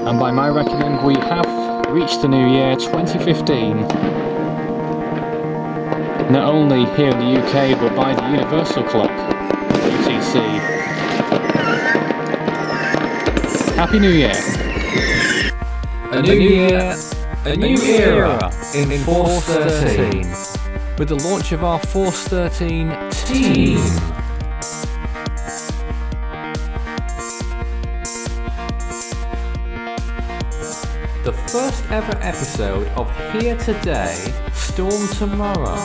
And by my reckoning, we have reached the new year 2015. Not only here in the UK, but by the Universal Clock, UTC. Happy New Year! A new year, a new era in Force 13, with the launch of our Force 13 team. The first ever episode of Here Today, Storm Tomorrow.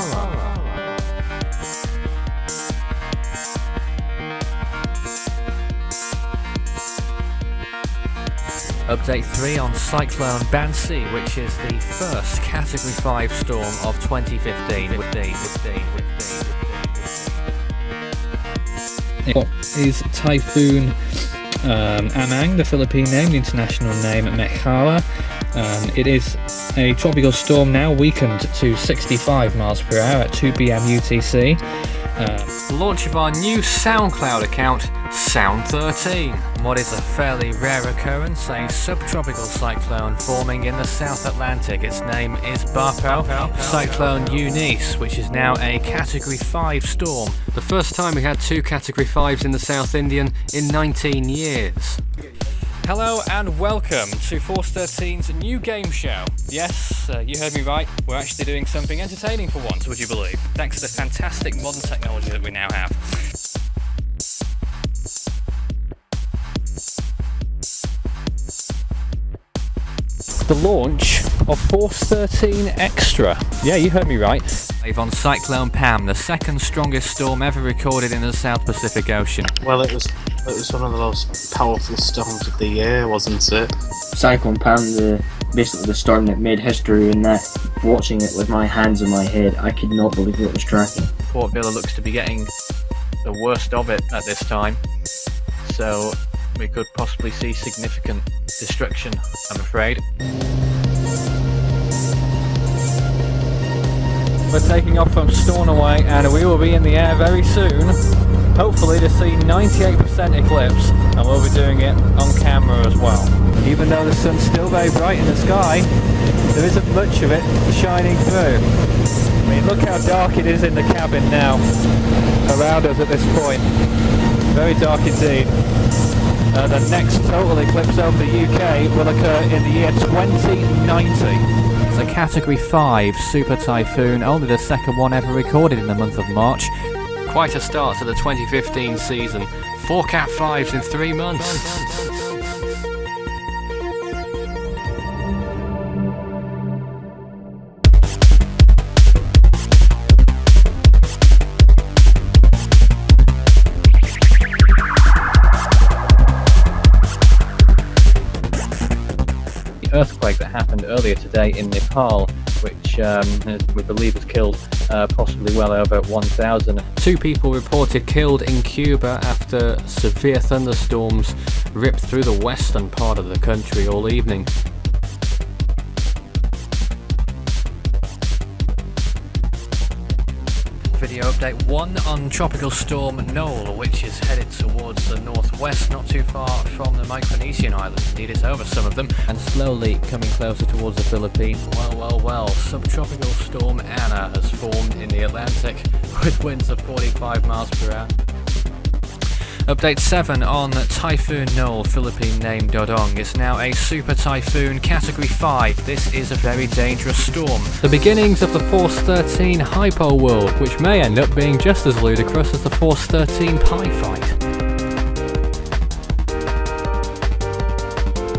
Update 3 on Cyclone Bansi, which is the first Category 5 storm of 2015. What is Typhoon Amang, the Philippine name, the international name Mekhala. It is a tropical storm now, weakened to 65 miles per hour at 2 p.m. UTC. The launch of our new SoundCloud account, Sound13. What is a fairly rare occurrence, a subtropical cyclone forming in the South Atlantic. Its name is Bapo, Cyclone Eunice, which is now a Category 5 storm. The first time we had 2 Category 5s in the South Indian in 19 years. Hello and welcome to Force 13's new game show. Yes, you heard me right, we're actually doing something entertaining for once, would you believe? Thanks to the fantastic modern technology that we now have. The launch of Force 13 Extra. Yeah, you heard me right. On Cyclone Pam, the second strongest storm ever recorded in the South Pacific Ocean. Well, it was one of the most powerful storms of the year, wasn't it? Cyclone Pam, basically the storm that made history, and that watching it with my hands on my head, I could not believe what it was tracking. Port Vila looks to be getting the worst of it at this time, so we could possibly see significant destruction, I'm afraid. We're taking off from Stornoway and we will be in the air very soon, hopefully to see 98% eclipse, and we'll be doing it on camera as well. Even though the sun's still very bright in the sky, there isn't much of it shining through. I mean, look how dark it is in the cabin now, around us at this point. Very dark indeed. The next total eclipse over the UK will occur in the year 2090. It's a Category 5 super typhoon, only the second one ever recorded in the month of March. Quite a start to the 2015 season. 4 Cat 5s in 3 months. Earthquake that happened earlier today in Nepal, which we believe has killed possibly well over 1,000. 2 people reported killed in Cuba after severe thunderstorms ripped through the western part of the country all evening. Video update 1 on Tropical Storm Noel, which is headed towards the northwest, not too far from the Micronesian islands. Indeed, it's over some of them, and slowly coming closer towards the Philippines. Well, Subtropical Storm Anna has formed in the Atlantic, with winds of 45 miles per hour. Update 7 on Typhoon Noel, Philippine name Dodong. It's now a super typhoon Category 5. This is a very dangerous storm. The beginnings of the Force 13 Hypo World, which may end up being just as ludicrous as the Force 13 Pie Fight.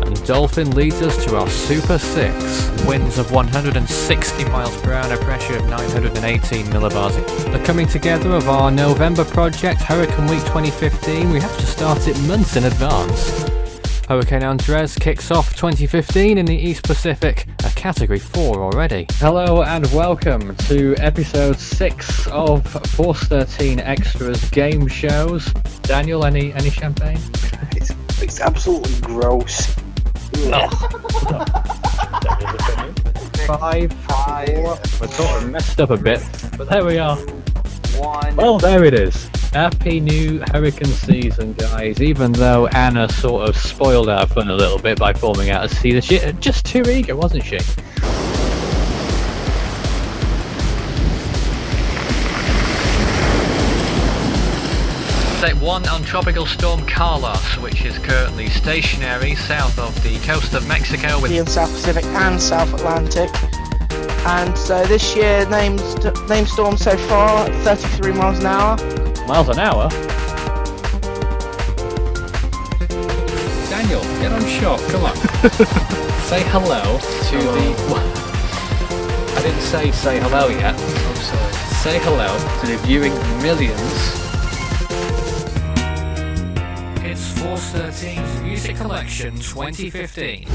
And Dolphin leads us to our Super 6. Winds of 160 miles per hour and a pressure of 918 millibars. The coming together of our November project, Hurricane Week 2015, we have to start it months in advance. Hurricane Andres kicks off 2015 in the East Pacific, a Category 4 already. Hello and welcome to episode 6 of Force 13 Extras game shows. Daniel, any champagne? It's absolutely gross. Five. We're sort of messed up a bit, but there we are. 1. Well, there it is. Happy new hurricane season, guys. Even though Anna sort of spoiled our fun a little bit by forming out a sea, she just too eager, wasn't she? Update 1 on Tropical Storm Carlos, which is currently stationary south of the coast of Mexico with in South Pacific and South Atlantic. And so this year, named storm so far, 33 miles an hour. miles an hour. Daniel, get on shot, come on. Say hello to the... I didn't say hello yet. I'm sorry. Say hello to the viewing millions. It's Force 13's Music Collection 2015.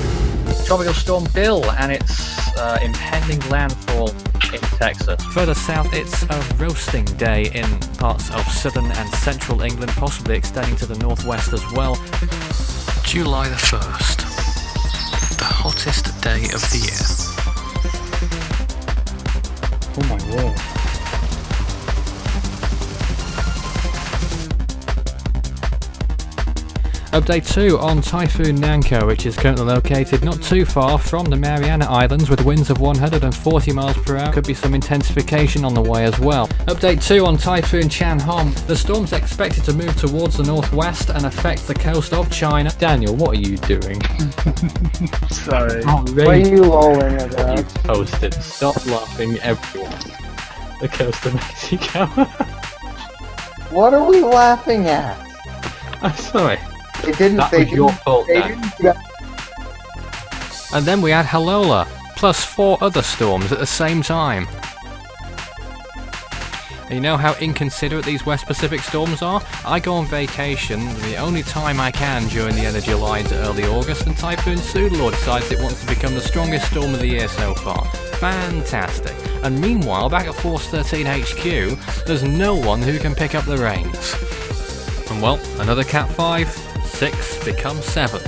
Tropical Storm Bill and its impending landfall in Texas. Further south, it's a roasting day in parts of southern and central England, possibly extending to the northwest as well. July the 1st, the hottest day of the year. Oh my word. Update 2 on Typhoon Nanko, which is currently located not too far from the Mariana Islands with winds of 140 miles per hour. Could be some intensification on the way as well. Update 2 on Typhoon Chanhong. The storm's expected to move towards the northwest and affect the coast of China. Daniel, what are you doing? Sorry. What are you lolling You about? posted. Stop laughing, everyone. The coast of Mexico. What are we laughing at? I'm sorry. It didn't. That They was your didn't. fault, They Dan. didn't. And then we had Halola, plus 4 other storms at the same time. And you know how inconsiderate these West Pacific storms are? I go on vacation the only time I can during the end of July into early August, and Typhoon Sudalor decides it wants to become the strongest storm of the year so far. Fantastic. And meanwhile, back at Force 13 HQ, there's no one who can pick up the reins. And well, another Cat 5, 6 becomes 7.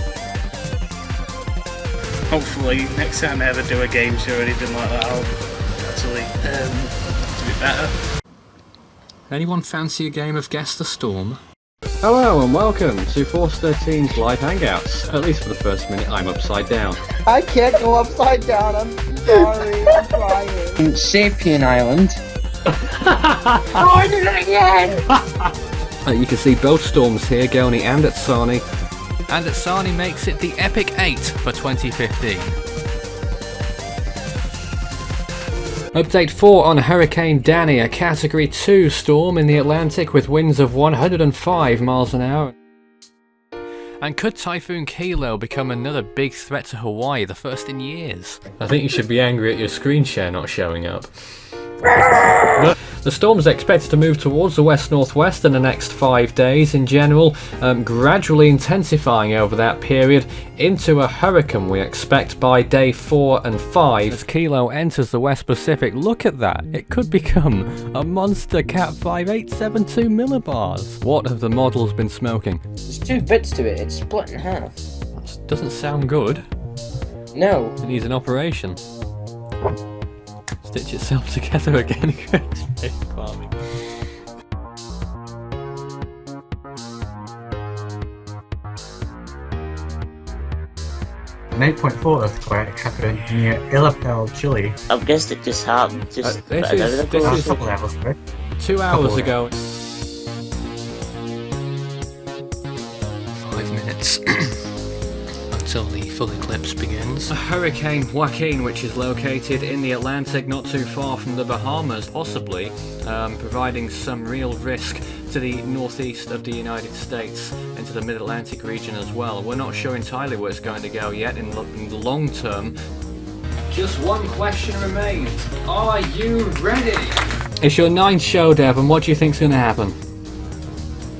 Hopefully, next time I ever do a game show or anything like that, I'll actually do it better. Anyone fancy a game of Guess the Storm? Hello and welcome to Force 13's live hangouts. At least for the first minute, I'm upside down. I can't go upside down. I'm sorry. I'm trying. Sapien Island. Oh, I did it again! You can see both storms here, Goni and Atsani. And Atsani makes it the epic 8 for 2015. Update 4 on Hurricane Danny, a Category 2 storm in the Atlantic with winds of 105 miles an hour. And could Typhoon Kilo become another big threat to Hawaii, the first in years? I think you should be angry at your screen share not showing up. The storm is expected to move towards the west-northwest in the next 5 days in general, gradually intensifying over that period into a hurricane we expect by day 4 and 5. As Kilo enters the West Pacific, look at that, it could become a monster Cat 5872 millibars. What have the models been smoking? There's 2 bits to it. It's split in half. Doesn't sound good. No. It needs an operation. Stitch itself together again. Great farming. An 8.4 earthquake happened near Illapel, Chile. I guess it just happened. Just this is A couple hours ago. 2 hours Couple ago. 5 minutes until the full eclipse begins. Hurricane Joaquin, which is located in the Atlantic, not too far from the Bahamas, possibly providing some real risk to the northeast of the United States, into the mid-Atlantic region as well. We're not sure entirely where it's going to go yet in the long term. Just one question remains. Are you ready? It's your 9th show, Devon. What do you think's going to happen?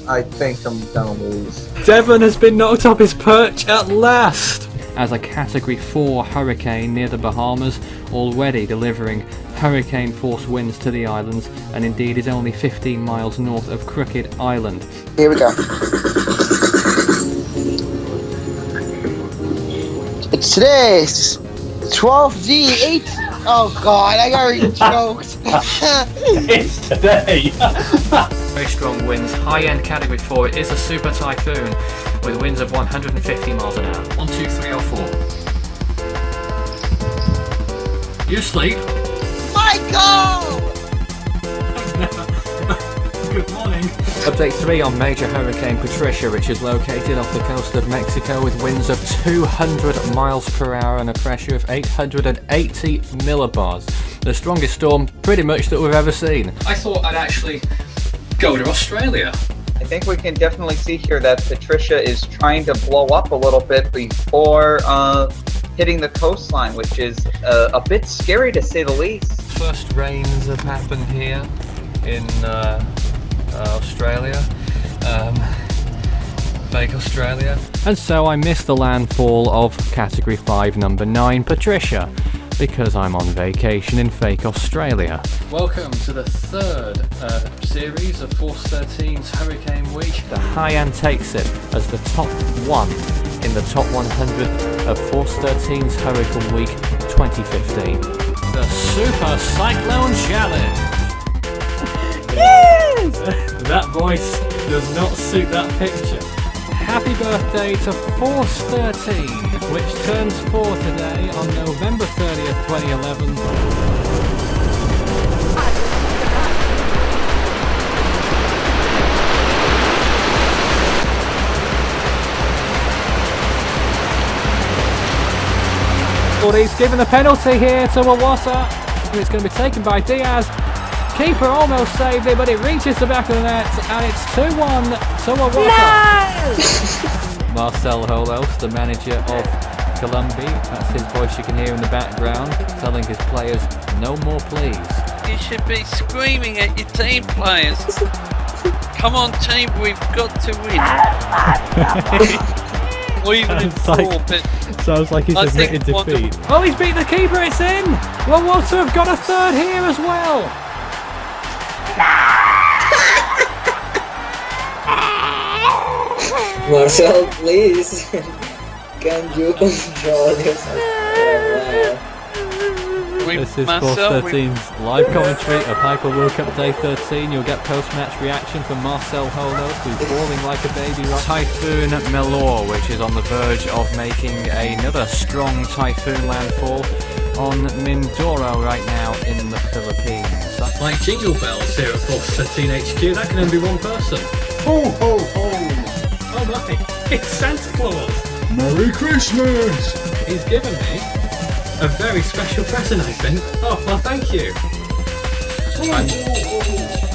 I think I'm gonna lose. Devon has been knocked off his perch at last! As a Category 4 hurricane near the Bahamas, already delivering hurricane force winds to the islands, and indeed is only 15 miles north of Crooked Island. Here we go. It's today's 12D8. Oh god, I got already choked. It's today! Very strong winds, high-end category 4. It is a super typhoon with winds of 150 miles an hour. 1, 2, 3 or 4. You asleep? Michael! Good morning. Update 3 on Major Hurricane Patricia, which is located off the coast of Mexico with winds of 200 miles per hour and a pressure of 880 millibars. The strongest storm pretty much that we've ever seen. I thought I'd actually go to Australia. I think we can definitely see here that Patricia is trying to blow up a little bit before hitting the coastline, which is a bit scary to say the least. First rains have happened here in Australia, fake Australia. And so I missed the landfall of Category 5 number 9 Patricia because I'm on vacation in fake Australia. Welcome to the third series of Force 13's Hurricane Week. The Haiyan takes it as the top one in the top 100 of Force 13's Hurricane Week 2015. The Super Cyclone Challenge. Yes! That voice does not suit that picture. Happy birthday to Force 13, which turns 4 today on November 30th, 2011. Well, he's given a penalty here to Iwata. It's going to be taken by Diaz. Keeper almost saved it, but it reaches the back of the net, and it's 2-1 to Iwata. No! Marcel Holos, the manager of Colombia, that's his voice you can hear in the background, telling his players, no more please. You should be screaming at your team players. Come on team, we've got to win. Or even in four, but sounds like he's admitted defeat. Oh, he's beat the keeper, it's in! Well, Iwata have got a third here as well. Marcel, please. Can you control yourself? This is Force 13's live commentary of Hyper World Cup Day 13. You'll get post-match reaction from Marcel Holos, who's bawling like a baby. Typhoon Melor, which is on the verge of making another strong typhoon landfall on Mindoro right now in the Philippines. Like jingle bells here at Force 13 HQ, that can only be one person. Ho ho ho! Oh my, it's Santa Claus! Merry Christmas! He's given me a very special present, I think. Oh, well, thank you.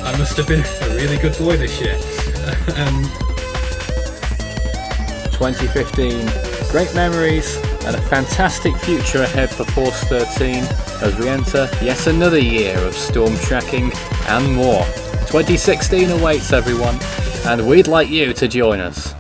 I must have been a really good boy this year. 2015, great memories and a fantastic future ahead for Force 13 as we enter yet another year of storm tracking and more. 2016 awaits everyone, and we'd like you to join us.